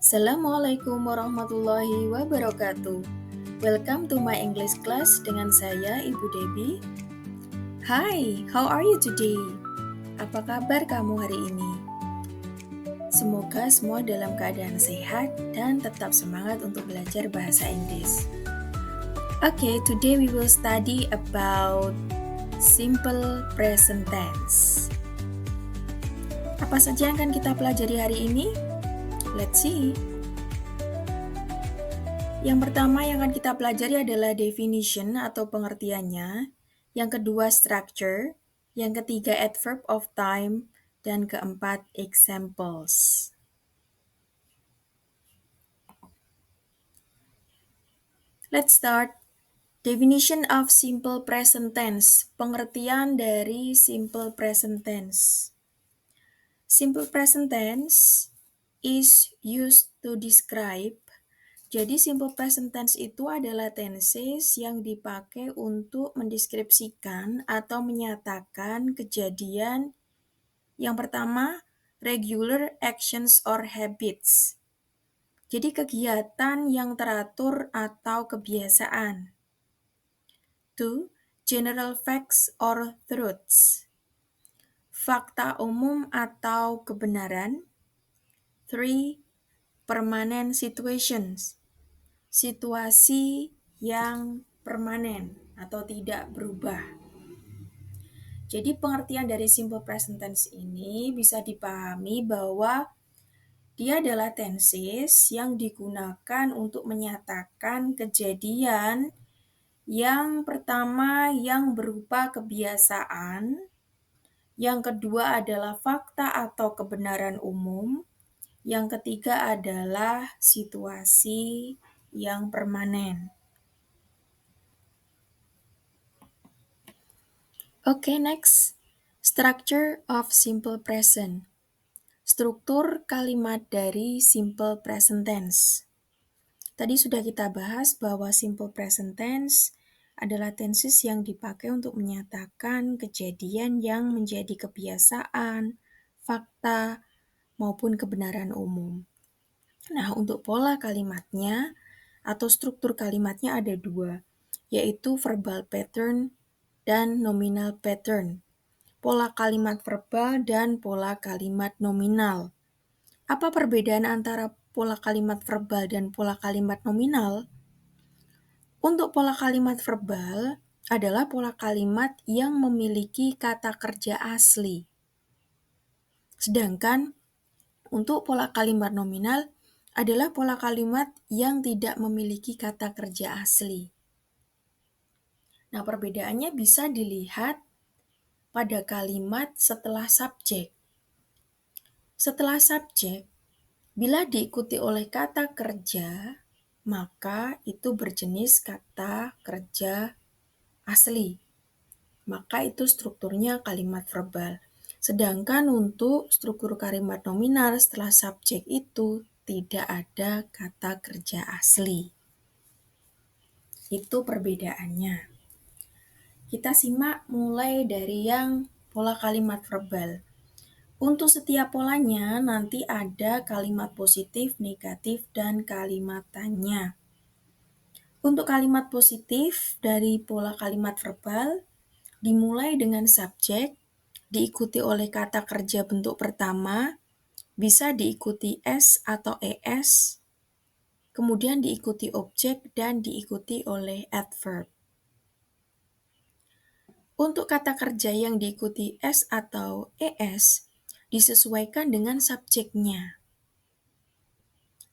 Assalamualaikum warahmatullahi wabarakatuh. Welcome to my English class dengan saya Ibu Debbie. Hi, how are you today? Apa kabar kamu hari ini? Semoga semua dalam keadaan sehat dan tetap semangat untuk belajar bahasa Inggris. Okay, today we will study about simple present tense. Apa saja yang akan kita pelajari hari ini? Let's see. Yang pertama yang akan kita pelajari adalah definition atau pengertiannya. Yang kedua structure. Yang ketiga adverb of time. Dan keempat examples. Let's start. Definition of simple present tense. Pengertian dari simple present tense. Simple present tense is used to describe. Jadi simple present tense itu adalah tenses yang dipakai untuk mendeskripsikan atau menyatakan kejadian yang pertama, regular actions or habits. Jadi kegiatan yang teratur atau kebiasaan. 2. General facts or truths. Fakta umum atau kebenaran. 3. Permanent situations. Situasi yang permanen atau tidak berubah. Jadi pengertian dari simple present tense ini bisa dipahami bahwa dia adalah tenses yang digunakan untuk menyatakan kejadian yang pertama yang berupa kebiasaan, yang kedua adalah fakta atau kebenaran umum, yang ketiga adalah situasi yang permanen. Okay, next. Structure of simple present. Struktur kalimat dari simple present tense. Tadi sudah kita bahas bahwa simple present tense adalah tenses yang dipakai untuk menyatakan kejadian yang menjadi kebiasaan, fakta, maupun kebenaran umum. Nah, untuk pola kalimatnya atau struktur kalimatnya ada dua, yaitu verbal pattern dan nominal pattern. Pola kalimat verbal dan pola kalimat nominal. Apa perbedaan antara pola kalimat verbal dan pola kalimat nominal? Untuk pola kalimat verbal adalah pola kalimat yang memiliki kata kerja asli. Sedangkan untuk pola kalimat nominal adalah pola kalimat yang tidak memiliki kata kerja asli. Nah, perbedaannya bisa dilihat pada kalimat setelah subjek. Setelah subjek, bila diikuti oleh kata kerja, maka itu berjenis kata kerja asli. Maka itu strukturnya kalimat verbal. Sedangkan untuk struktur kalimat nominal setelah subjek itu tidak ada kata kerja asli. Itu perbedaannya. Kita simak mulai dari yang pola kalimat verbal. Untuk setiap polanya nanti ada kalimat positif, negatif, dan kalimat tanya. Untuk kalimat positif dari pola kalimat verbal dimulai dengan subjek, diikuti oleh kata kerja bentuk pertama, bisa diikuti S atau ES, kemudian diikuti objek dan diikuti oleh adverb. Untuk kata kerja yang diikuti S atau ES, disesuaikan dengan subjeknya.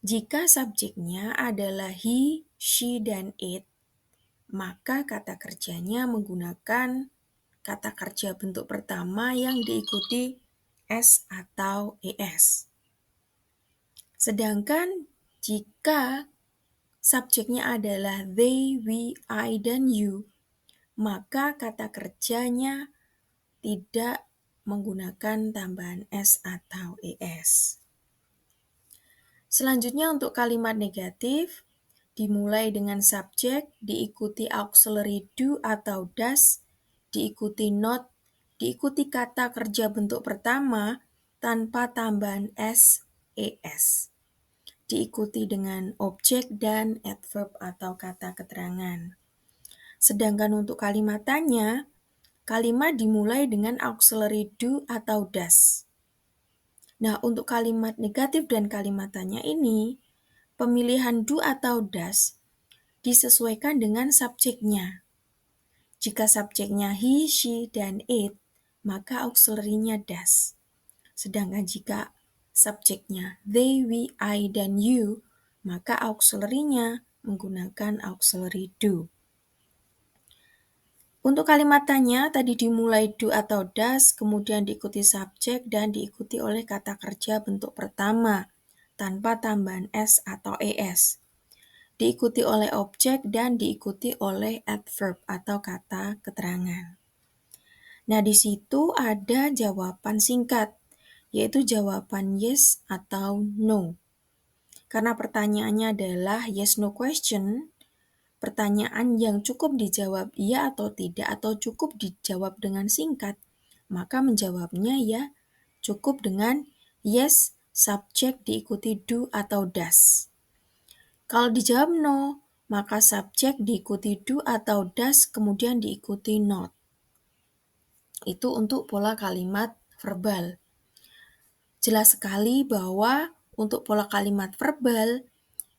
Jika subjeknya adalah he, she, dan it, maka kata kerjanya menggunakan kata kerja bentuk pertama yang diikuti S atau ES. Sedangkan jika subjeknya adalah they, we, I, dan you, maka kata kerjanya tidak menggunakan tambahan S atau ES. Selanjutnya untuk kalimat negatif, dimulai dengan subjek, diikuti auxiliary do atau does, diikuti not, diikuti kata kerja bentuk pertama tanpa tambahan S, ES. diikuti dengan objek dan adverb atau kata keterangan. Sedangkan untuk kalimat tanya, kalimat dimulai dengan auxiliary do atau does. Nah, untuk kalimat negatif dan kalimat tanya ini, pemilihan do atau does disesuaikan dengan subjeknya. Jika subjeknya he, she, dan it, maka auxiliary-nya does. Sedangkan jika subjeknya they, we, I, dan you, maka auxiliary-nya menggunakan auxiliary do. Untuk kalimat tanya, tadi dimulai do atau does, kemudian diikuti subjek dan diikuti oleh kata kerja bentuk pertama, tanpa tambahan s atau es. Diikuti oleh objek dan diikuti oleh adverb atau kata keterangan. Nah, di situ ada jawaban singkat, yaitu jawaban yes atau no. Karena pertanyaannya adalah yes no question, pertanyaan yang cukup dijawab iya atau tidak atau cukup dijawab dengan singkat, maka menjawabnya ya cukup dengan yes, subjek diikuti do atau does. Kalau dijawab no, maka subjek diikuti do atau does kemudian diikuti not. Itu untuk pola kalimat verbal. Jelas sekali bahwa untuk pola kalimat verbal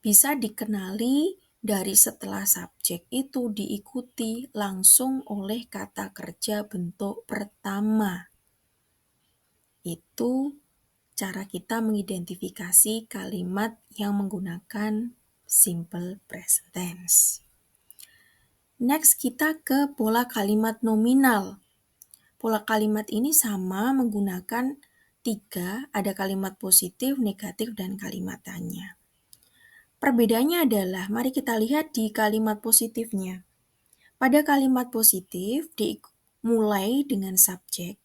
bisa dikenali dari setelah subjek itu diikuti langsung oleh kata kerja bentuk pertama. Itu cara kita mengidentifikasi kalimat yang menggunakan simple present tense. Next, kita ke pola kalimat nominal. Pola kalimat ini sama menggunakan 3, ada kalimat positif, negatif, dan kalimat tanya. Perbedaannya adalah, mari kita lihat di kalimat positifnya. Pada kalimat positif, dimulai dengan subjek,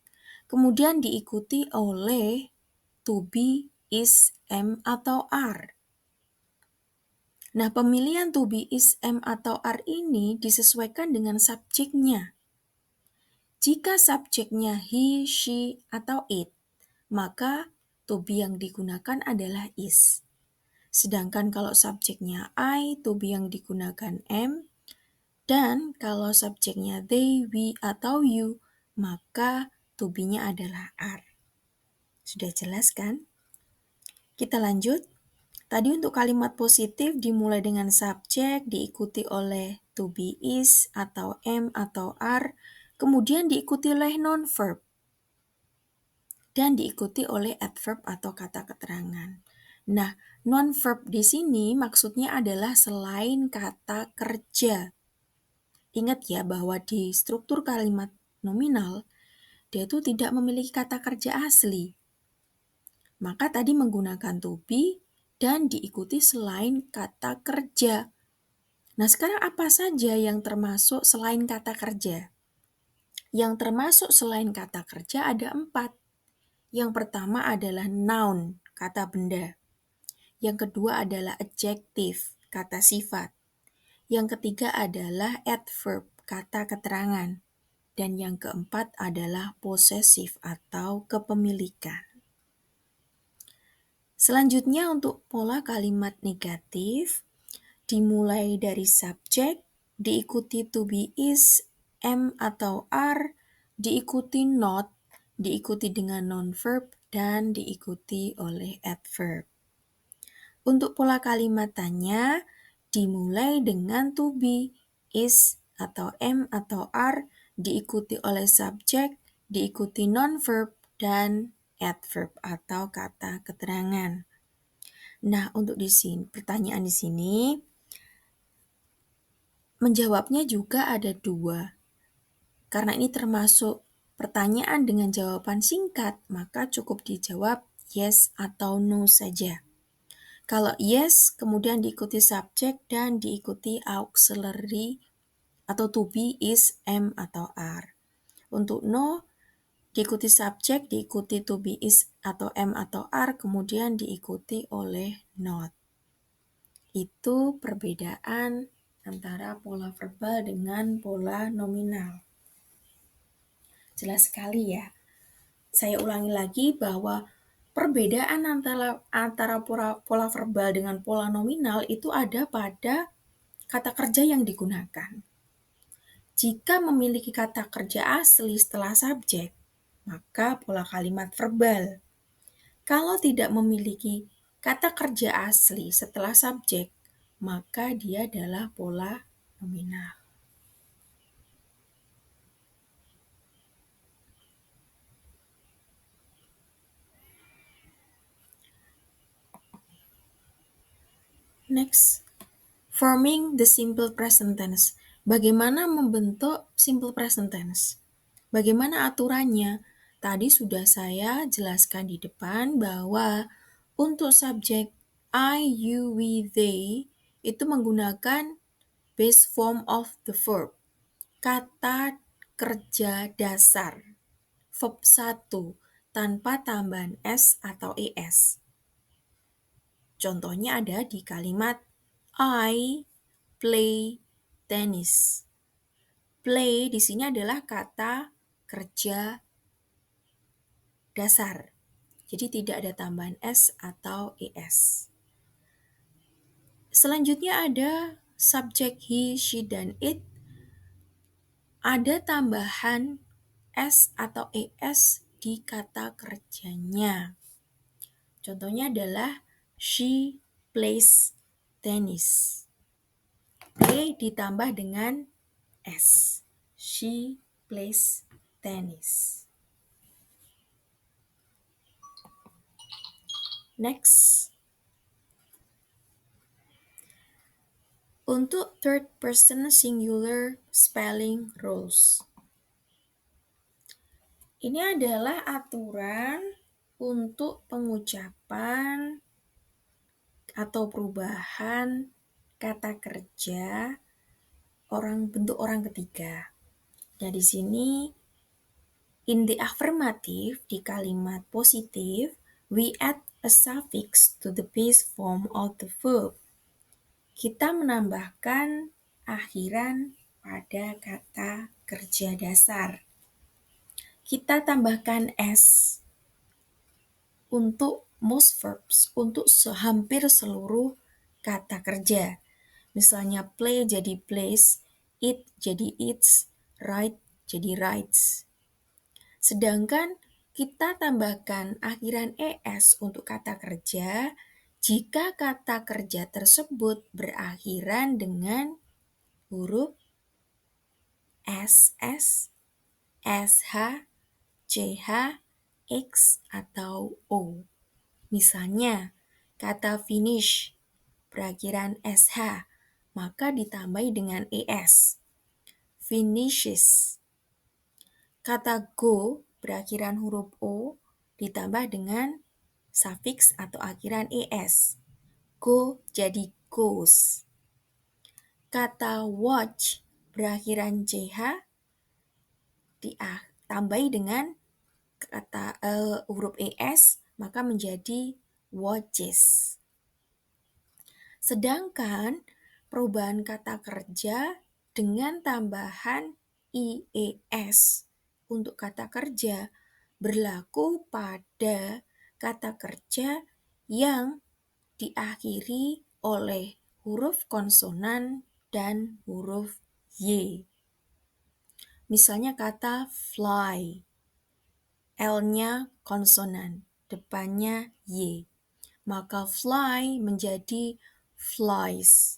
kemudian diikuti oleh to be, is, am, atau are. Nah, pemilihan to be, is, am, atau are ini disesuaikan dengan subjeknya. Jika subjeknya he, she, atau it, maka to be yang digunakan adalah is. Sedangkan kalau subjeknya I, to be yang digunakan am, dan kalau subjeknya they, we, atau you, maka to be-nya adalah are. Sudah jelas kan? Kita lanjut. Tadi untuk kalimat positif dimulai dengan subjek, diikuti oleh to be is, atau am, atau are, kemudian diikuti oleh non-verb, dan diikuti oleh adverb atau kata keterangan. Nah, non-verb di sini maksudnya adalah selain kata kerja. Ingat ya bahwa di struktur kalimat nominal, dia itu tidak memiliki kata kerja asli. Maka tadi menggunakan to be dan diikuti selain kata kerja. Nah, sekarang apa saja yang termasuk selain kata kerja? Yang termasuk selain kata kerja ada 4. Yang pertama adalah noun, kata benda. Yang kedua adalah adjective, kata sifat. Yang ketiga adalah adverb, kata keterangan. Dan yang keempat adalah possessive atau kepemilikan. Selanjutnya untuk pola kalimat negatif, dimulai dari subjek, diikuti to be is, am atau are, diikuti not, diikuti dengan non-verb, dan diikuti oleh adverb. Untuk pola kalimat tanya, dimulai dengan to be, is, atau am, atau are, diikuti oleh subjek, diikuti non-verb, dan adverb atau kata keterangan. Nah, untuk di sini, pertanyaan di sini, menjawabnya juga ada 2. Karena ini termasuk pertanyaan dengan jawaban singkat, maka cukup dijawab yes atau no saja. Kalau yes, kemudian diikuti subjek dan diikuti auxiliary atau to be, is, am, atau are. Untuk no, diikuti subjek, diikuti to be, is, atau am, atau are, kemudian diikuti oleh not. Itu perbedaan antara pola verbal dengan pola nominal. Jelas sekali ya. Saya ulangi lagi bahwa Perbedaan antara pola verbal dengan pola nominal itu ada pada kata kerja yang digunakan. Jika memiliki kata kerja asli setelah subjek, maka pola kalimat verbal. Kalau tidak memiliki kata kerja asli setelah subjek, maka dia adalah pola nominal. Next, forming the simple present tense. Bagaimana membentuk simple present tense? Bagaimana aturannya? Tadi sudah saya jelaskan di depan bahwa untuk subjek I, you, we, they itu menggunakan base form of the verb. Kata kerja dasar. Verb 1 tanpa tambahan S atau ES. Contohnya ada di kalimat I play tennis. Play di sini adalah kata kerja dasar. Jadi tidak ada tambahan S atau ES. Selanjutnya ada subjek he, she, dan it. Ada tambahan S atau ES di kata kerjanya. Contohnya adalah she plays tennis. Play ditambah dengan S. She plays tennis. Next. Untuk third person singular spelling rules. Ini adalah aturan untuk pengucapan atau perubahan kata kerja bentuk orang ketiga. Nah, di sini in the affirmative di kalimat positif, we add a suffix to the base form of the verb. Kita menambahkan akhiran pada kata kerja dasar. Kita tambahkan S untuk most verbs, untuk hampir seluruh kata kerja. Misalnya play jadi plays, eat jadi eats, write jadi writes. Sedangkan kita tambahkan akhiran ES untuk kata kerja jika kata kerja tersebut berakhiran dengan huruf SS, SH, CH, X, atau O. Misalnya, kata finish berakhiran SH, maka ditambahi dengan ES. Finishes. Kata go berakhiran huruf O ditambah dengan suffix atau akhiran ES. Go jadi goes. Kata watch berakhiran CH ditambahi dengan kata huruf ES, maka menjadi watches. Sedangkan perubahan kata kerja dengan tambahan IES untuk kata kerja berlaku pada kata kerja yang diakhiri oleh huruf konsonan dan huruf Y. Misalnya kata fly, L-nya konsonan, depannya Y. Maka fly menjadi flies.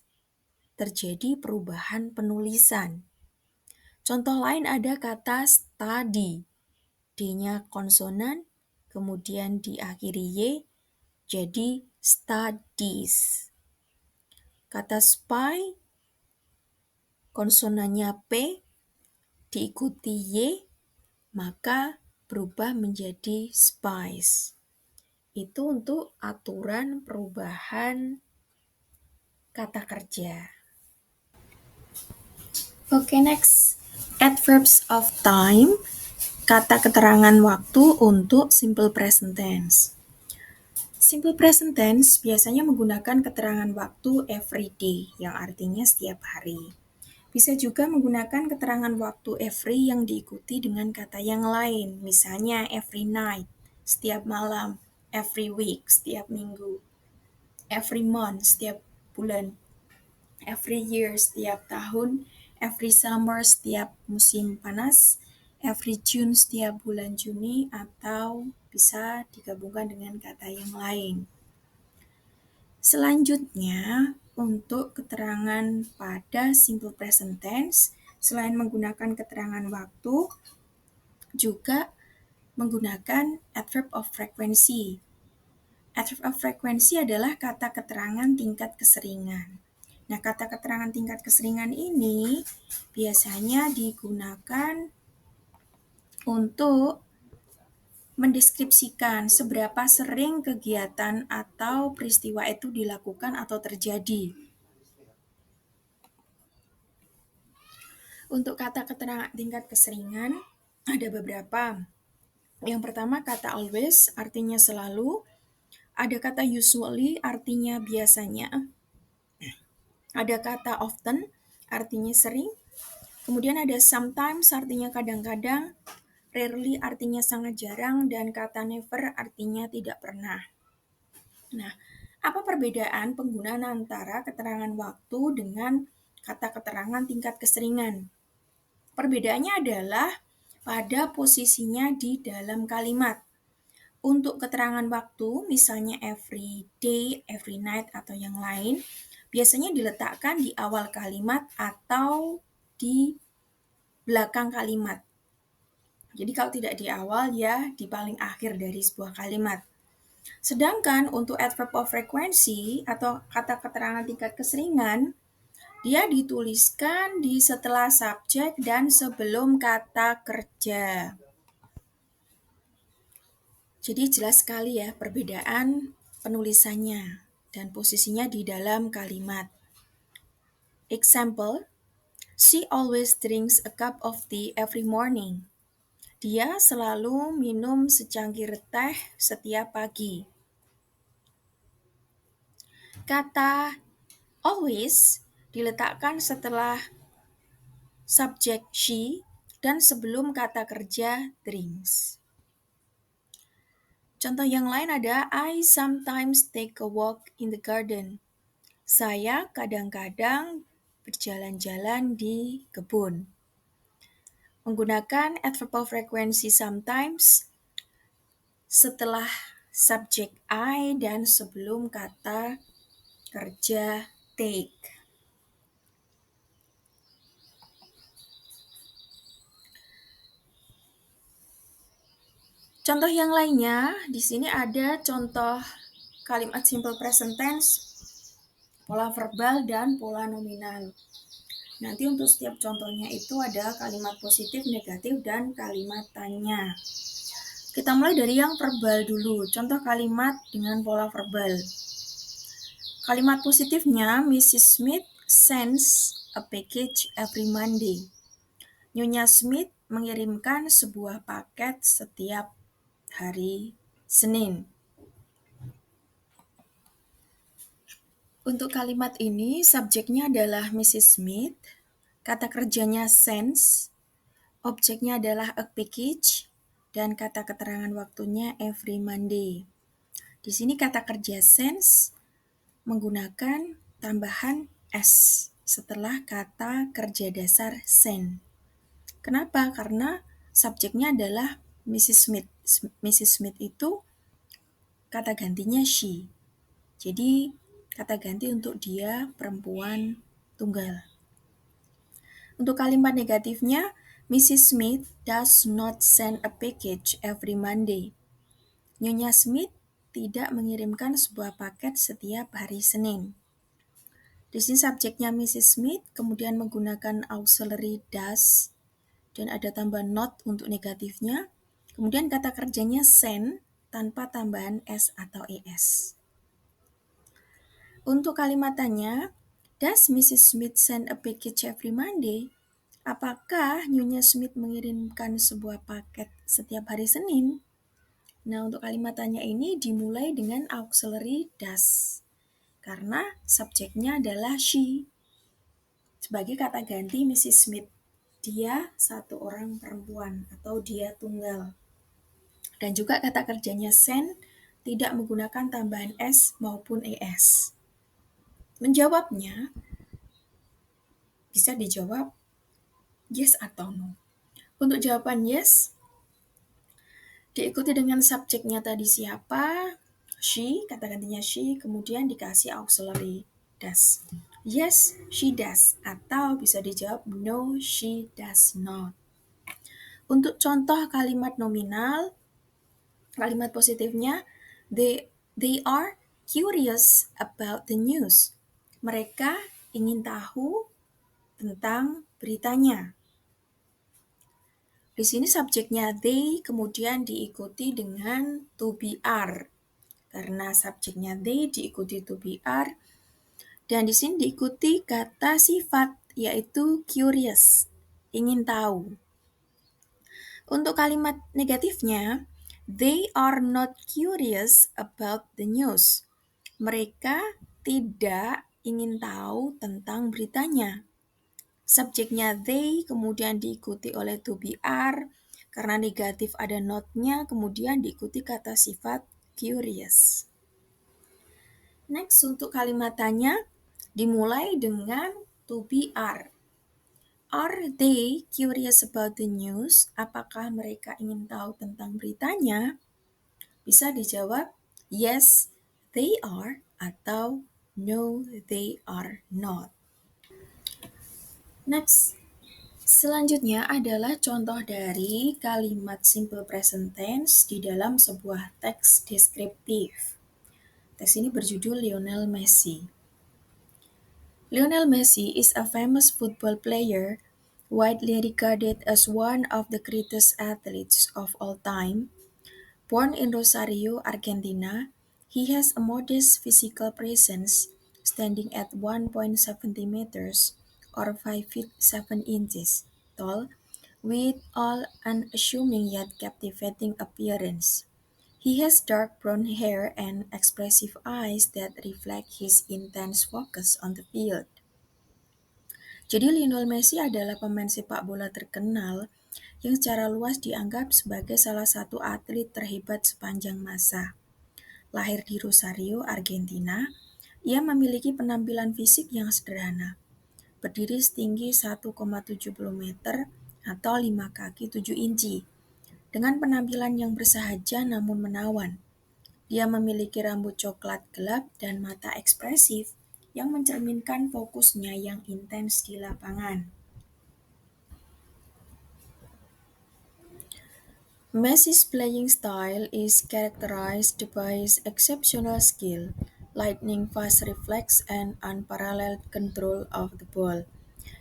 Terjadi perubahan penulisan. Contoh lain ada kata study. D-nya konsonan, kemudian diakhiri Y, jadi studies. Kata spy, konsonannya P, diikuti Y, maka berubah menjadi spies. Itu untuk aturan perubahan kata kerja. Oke, next. Adverbs of time, kata keterangan waktu untuk simple present tense. Simple present tense biasanya menggunakan keterangan waktu every day, yang artinya setiap hari. Bisa juga menggunakan keterangan waktu every yang diikuti dengan kata yang lain, misalnya every night, setiap malam, every week, setiap minggu. Every month, setiap bulan. Every year, setiap tahun. Every summer, setiap musim panas. Every June, setiap bulan Juni, atau bisa digabungkan dengan kata yang lain. Selanjutnya, untuk keterangan pada simple present tense, selain menggunakan keterangan waktu, juga menggunakan adverb of frequency. Adverb of frequency adalah kata keterangan tingkat keseringan. Nah, kata keterangan tingkat keseringan ini biasanya digunakan untuk mendeskripsikan seberapa sering kegiatan atau peristiwa itu dilakukan atau terjadi. Untuk kata keterangan tingkat keseringan, ada beberapa. Yang pertama, kata always, artinya selalu. Ada kata usually, artinya biasanya. Ada kata often, artinya sering. Kemudian ada sometimes, artinya kadang-kadang. Rarely, artinya sangat jarang. Dan kata never, artinya tidak pernah. Nah, apa perbedaan penggunaan antara keterangan waktu dengan kata keterangan tingkat keseringan? Perbedaannya adalah pada posisinya di dalam kalimat. Untuk keterangan waktu, misalnya every day, every night, atau yang lain, biasanya diletakkan di awal kalimat atau di belakang kalimat. Jadi kalau tidak di awal, ya di paling akhir dari sebuah kalimat. Sedangkan untuk adverb of frequency atau kata keterangan tingkat keseringan, dia dituliskan di setelah subjek dan sebelum kata kerja. Jadi jelas sekali ya perbedaan penulisannya dan posisinya di dalam kalimat. Example, she always drinks a cup of tea every morning. Dia selalu minum secangkir teh setiap pagi. Kata always diletakkan setelah subjek she dan sebelum kata kerja drinks. Contoh yang lain ada I sometimes take a walk in the garden. Saya kadang-kadang berjalan-jalan di kebun. Menggunakan adverb of frequency sometimes setelah subjek I dan sebelum kata kerja take. Contoh yang lainnya, di sini ada contoh kalimat simple present tense, pola verbal, dan pola nominal. Nanti untuk setiap contohnya itu ada kalimat positif, negatif, dan kalimat tanya. Kita mulai dari yang verbal dulu, contoh kalimat dengan pola verbal. Kalimat positifnya, Mrs. Smith sends a package every Monday. Nyonya Smith mengirimkan sebuah paket setiap hari Senin. Untuk kalimat ini, subjeknya adalah Mrs. Smith, kata kerjanya sends, objeknya adalah a package, dan kata keterangan waktunya every Monday. Di sini kata kerja sends menggunakan tambahan s setelah kata kerja dasar send. Kenapa? Karena subjeknya adalah Mrs. Smith. Mrs. Smith itu kata gantinya she. Jadi kata ganti untuk dia perempuan tunggal. Untuk kalimat negatifnya, Mrs. Smith does not send a package every Monday. Nyonya Smith tidak mengirimkan sebuah paket setiap hari Senin. Di sini subjeknya Mrs. Smith, kemudian menggunakan auxiliary does, dan ada tambahan not untuk negatifnya. Kemudian kata kerjanya send tanpa tambahan s atau es. Untuk kalimatannya, does Mrs. Smith send a package every Monday? Apakah Nyonya Smith mengirimkan sebuah paket setiap hari Senin? Nah, untuk kalimatannya ini dimulai dengan auxiliary does. Karena subjeknya adalah she. Sebagai kata ganti Mrs. Smith. Dia satu orang perempuan atau dia tunggal. Dan juga kata kerjanya send tidak menggunakan tambahan S maupun ES. Menjawabnya bisa dijawab yes atau no. Untuk jawaban yes, diikuti dengan subjeknya tadi siapa, she, kata gantinya she, kemudian dikasih auxiliary does. Yes, she does, atau bisa dijawab no, she does not. Untuk contoh kalimat nominal, kalimat positifnya, they are curious about the news. Mereka ingin tahu tentang beritanya. Di sini subjeknya they kemudian diikuti dengan to be are. Karena subjeknya they diikuti to be are dan di sini diikuti kata sifat yaitu curious, ingin tahu. Untuk kalimat negatifnya, they are not curious about the news. Mereka tidak ingin tahu tentang beritanya. Subjeknya they kemudian diikuti oleh to be are, karena negatif ada not-nya, kemudian diikuti kata sifat curious. Next, untuk kalimat tanya, dimulai dengan to be are. Are they curious about the news? Apakah mereka ingin tahu tentang beritanya? Bisa dijawab yes, they are, atau no, they are not. Next, selanjutnya adalah contoh dari kalimat simple present tense di dalam sebuah teks deskriptif. Teks ini berjudul Lionel Messi. Lionel Messi is a famous football player, widely regarded as one of the greatest athletes of all time. Born in Rosario, Argentina, he has a modest physical presence, standing at 1.70 meters or 5 feet 7 inches tall, with all unassuming yet captivating appearance. He has dark brown hair and expressive eyes that reflect his intense focus on the field. Jadi Lionel Messi adalah pemain sepak bola terkenal yang secara luas dianggap sebagai salah satu atlet terhebat sepanjang masa. Lahir di Rosario, Argentina, ia memiliki penampilan fisik yang sederhana. Berdiri setinggi 1,70 meter atau 5 kaki 7 inci. Dengan penampilan yang bersahaja namun menawan. Dia memiliki rambut coklat gelap dan mata ekspresif yang mencerminkan fokusnya yang intens di lapangan. Messi's playing style is characterized by his exceptional skill, lightning-fast reflex, and unparalleled control of the ball.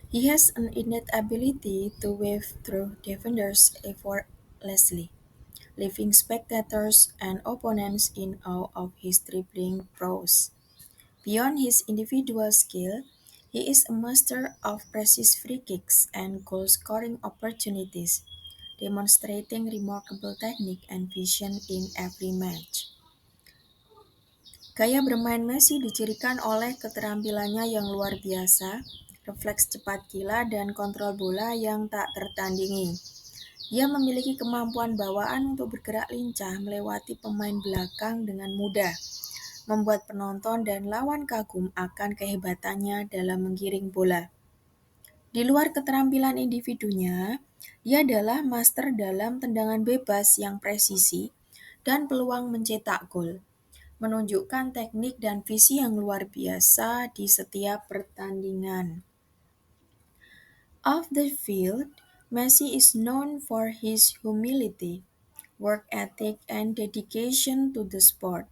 He has an innate ability to weave through defenders effortlessly, leaving spectators and opponents in awe of his dribbling prowess. Beyond his individual skill, he is a master of precise free kicks and goal-scoring opportunities, demonstrating remarkable technique and vision in every match. Gaya bermain Messi dicirikan oleh keterampilannya yang luar biasa, refleks cepat gila, dan kontrol bola yang tak tertandingi. Ia memiliki kemampuan bawaan untuk bergerak lincah melewati pemain belakang dengan mudah, membuat penonton dan lawan kagum akan kehebatannya dalam menggiring bola. Di luar keterampilan individunya, dia adalah master dalam tendangan bebas yang presisi dan peluang mencetak gol, menunjukkan teknik dan visi yang luar biasa di setiap pertandingan. Off the field, Messi is known for his humility, work ethic, and dedication to the sport.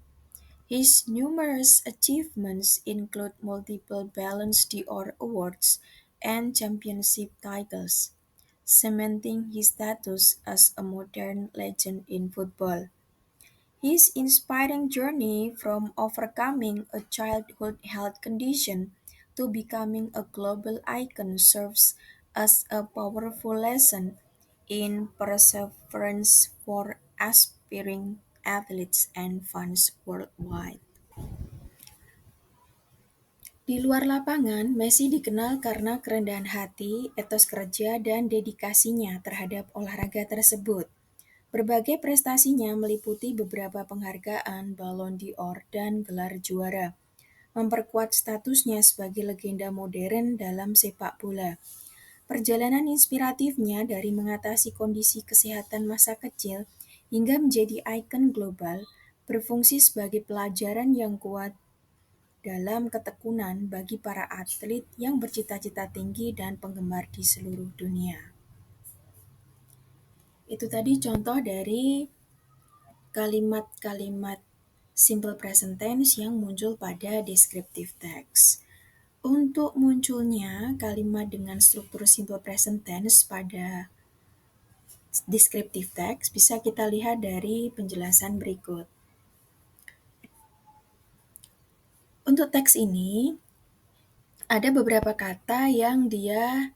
His numerous achievements include multiple Ballon d'Or awards and championship titles, cementing his status as a modern legend in football. His inspiring journey from overcoming a childhood health condition to becoming a global icon serves as a powerful lesson in perseverance for aspiring athletes and fans worldwide. Di luar lapangan, Messi dikenal karena kerendahan hati, etos kerja, dan dedikasinya terhadap olahraga tersebut. Berbagai prestasinya meliputi beberapa penghargaan, Ballon d'Or, dan gelar juara, memperkuat statusnya sebagai legenda modern dalam sepak bola. Perjalanan inspiratifnya dari mengatasi kondisi kesehatan masa kecil hingga menjadi ikon global berfungsi sebagai pelajaran yang kuat dalam ketekunan bagi para atlet yang bercita-cita tinggi dan penggemar di seluruh dunia. Itu tadi contoh dari kalimat-kalimat simple present tense yang muncul pada descriptive text. Untuk munculnya kalimat dengan struktur simple present tense pada descriptive text bisa kita lihat dari penjelasan berikut. Untuk teks ini, ada beberapa kata yang dia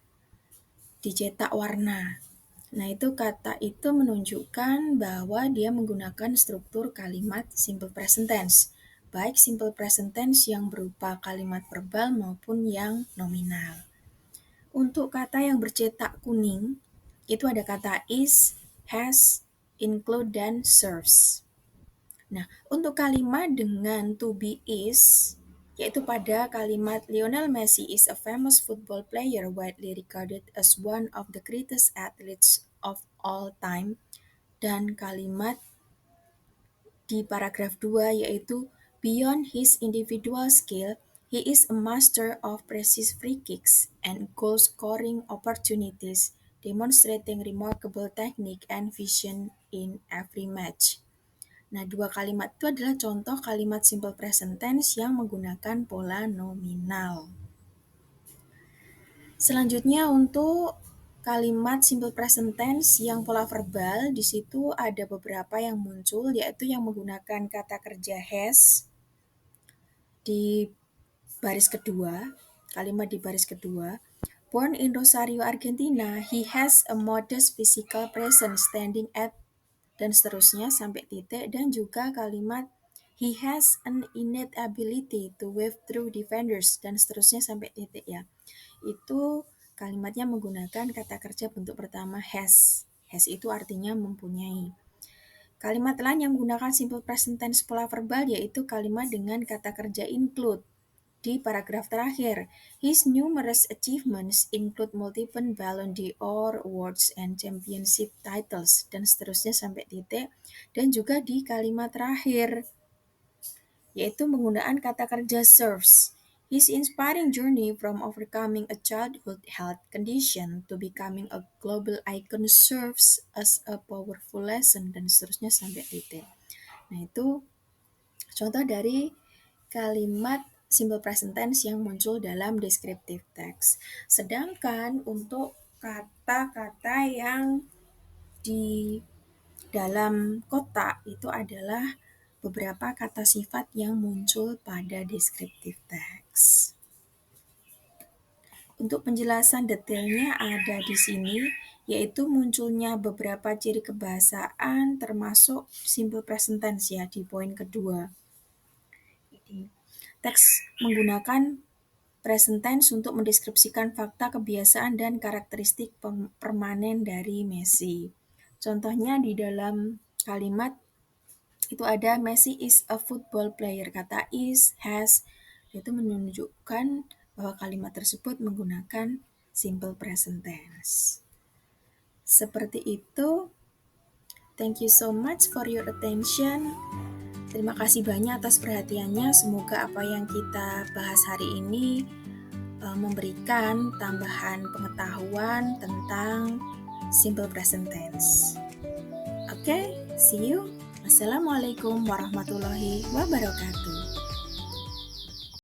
dicetak warna. Nah, itu kata itu menunjukkan bahwa dia menggunakan struktur kalimat simple present tense, baik simple present tense yang berupa kalimat verbal maupun yang nominal. Untuk kata yang bercetak kuning, itu ada kata is, has, include, dan serves. Nah, untuk kalimat dengan to be is, yaitu pada kalimat Lionel Messi is a famous football player widely regarded as one of the greatest athletes of all time, dan kalimat di paragraf 2 yaitu beyond his individual skill, he is a master of precise free kicks and goal scoring opportunities, demonstrating remarkable technique and vision in every match. Nah, dua kalimat itu adalah contoh kalimat simple present tense yang menggunakan pola nominal. Selanjutnya untuk kalimat simple present tense yang pola verbal, di situ ada beberapa yang muncul, yaitu yang menggunakan kata kerja has di baris kedua, kalimat di baris kedua. Born in Rosario, Argentina, he has a modest physical presence standing at dan seterusnya sampai titik, dan juga kalimat he has an innate ability to wave through defenders dan seterusnya sampai titik ya. Itu kalimatnya menggunakan kata kerja bentuk pertama has. Has itu artinya mempunyai. Kalimat lain yang menggunakan simple present tense pola verbal yaitu kalimat dengan kata kerja include. Di paragraf terakhir, his numerous achievements include multiple Ballon d'Or awards and championship titles, dan seterusnya sampai titik. Dan juga di kalimat terakhir, yaitu penggunaan kata kerja serves. His inspiring journey from overcoming a childhood health condition to becoming a global icon serves as a powerful lesson, dan seterusnya sampai titik. Nah, itu contoh dari kalimat simple present tense yang muncul dalam descriptive text. Sedangkan untuk kata-kata yang di dalam kotak itu adalah beberapa kata sifat yang muncul pada descriptive text. Untuk penjelasan detailnya ada di sini, yaitu munculnya beberapa ciri kebahasaan termasuk simple present tense ya di poin kedua. Teks menggunakan present tense untuk mendeskripsikan fakta, kebiasaan, dan karakteristik permanen dari Messi. Contohnya di dalam kalimat itu ada Messi is a football player. Kata is, has, itu menunjukkan bahwa kalimat tersebut menggunakan simple present tense. Seperti itu. Thank you so much for your attention. Terima kasih banyak atas perhatiannya. Semoga apa yang kita bahas hari ini memberikan tambahan pengetahuan tentang simple present tense. Oke, see you. Wassalamualaikum warahmatullahi wabarakatuh.